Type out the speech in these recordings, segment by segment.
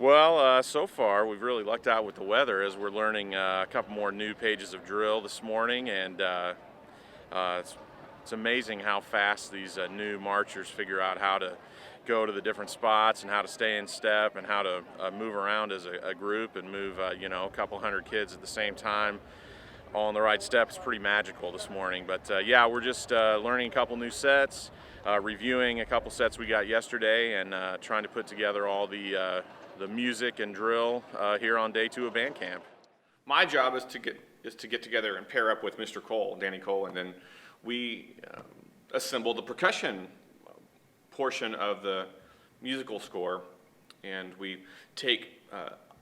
Well, so far we've really lucked out with the weather as we're learning a couple more new pages of drill this morning, and it's amazing how fast these new marchers figure out how to go to the different spots and how to stay in step and how to move around as a group and move, a couple hundred kids at the same time all in the right step. It's pretty magical this morning. But yeah, we're just learning a couple new sets, reviewing a couple sets we got yesterday, and trying to put together all the music and drill here on day 2 of band camp. My job is to get together and pair up with Mr. Cole, Danny Cole, and then we assemble the percussion portion of the musical score, and we take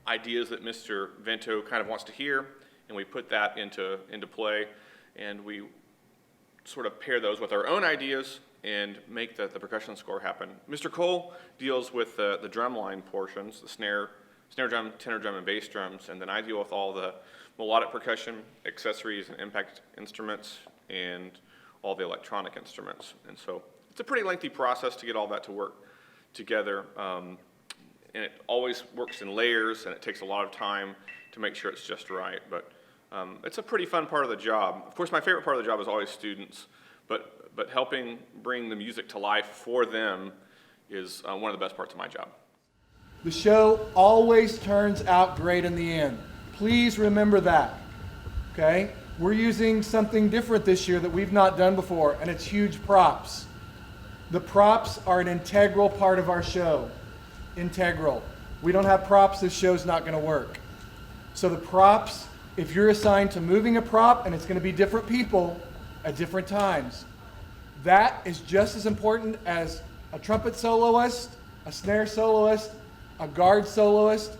ideas that Mr. Vento kind of wants to hear, and we put that into play, and we sort of pair those with our own ideas and make the percussion score happen. Mr. Cole deals with the drum line portions, the snare drum, tenor drum, and bass drums, and then I deal with all the melodic percussion, accessories, and impact instruments, and all the electronic instruments. And so it's a pretty lengthy process to get all that to work together, and it always works in layers, and it takes a lot of time to make sure it's just right, but it's a pretty fun part of the job. Of course, my favorite part of the job is always students, but helping bring the music to life for them is one of the best parts of my job. The show always turns out great in the end. Please remember that, okay? We're using something different this year that we've not done before, and it's huge props. The props are an integral part of our show. Integral. We don't have props, this show's not going to work. So the props, if you're assigned to moving a prop, and it's going to be different people at different times, that is just as important as a trumpet soloist, a snare soloist, a guard soloist.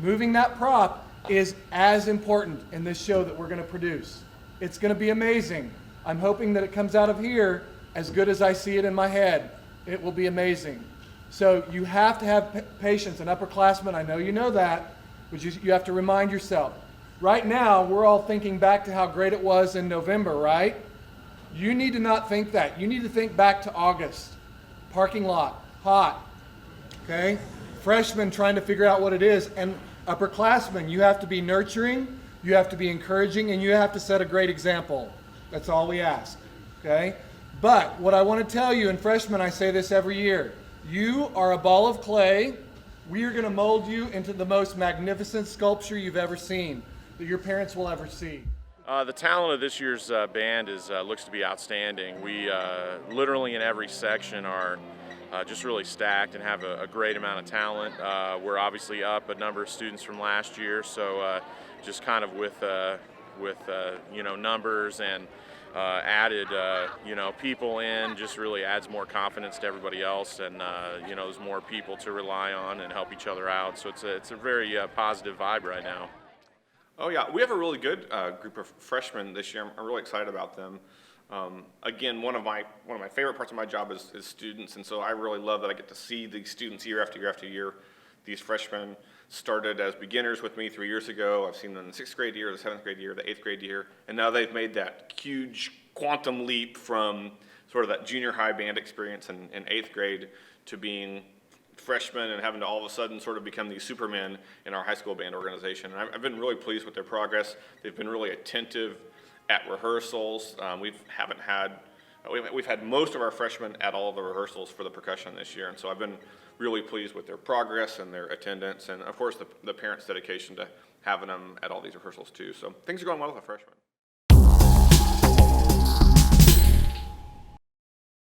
Moving that prop is as important in this show that we're going to produce. It's going to be amazing. I'm hoping that it comes out of here as good as I see it in my head. It will be amazing. So you have to have patience. And upperclassmen, I know you know that, but you have to remind yourself. Right now, we're all thinking back to how great it was in November, right? You need to not think that. You need to think back to August. Parking lot, hot, okay? Freshmen trying to figure out what it is. And upperclassmen, you have to be nurturing, you have to be encouraging, and you have to set a great example. That's all we ask, okay? But what I want to tell you, and freshmen, I say this every year, you are a ball of clay. We are going to mold you into the most magnificent sculpture you've ever seen, that your parents will ever see. The talent of this year's band looks to be outstanding. We literally in every section are just really stacked and have a great amount of talent. We're obviously up a number of students from last year, so just kind of with numbers and added people in just really adds more confidence to everybody else, and there's more people to rely on and help each other out. So it's a very positive vibe right now. Oh yeah, we have a really good group of freshmen this year. I'm really excited about them. Again, one of my favorite parts of my job is students, and so I really love that I get to see these students year after year after year. These freshmen started as beginners with me 3 years ago. I've seen them in the 6th grade year, the 7th grade year, the 8th grade year, and now they've made that huge quantum leap from sort of that junior high band experience in 8th grade to being freshmen and having to all of a sudden sort of become these supermen in our high school band organization. And I've been really pleased with their progress. They've been really attentive at rehearsals. We've had most of our freshmen at all of the rehearsals for the percussion this year, and so I've been really pleased with their progress and their attendance, and of course the parents' dedication to having them at all these rehearsals too. So things are going well with the freshmen.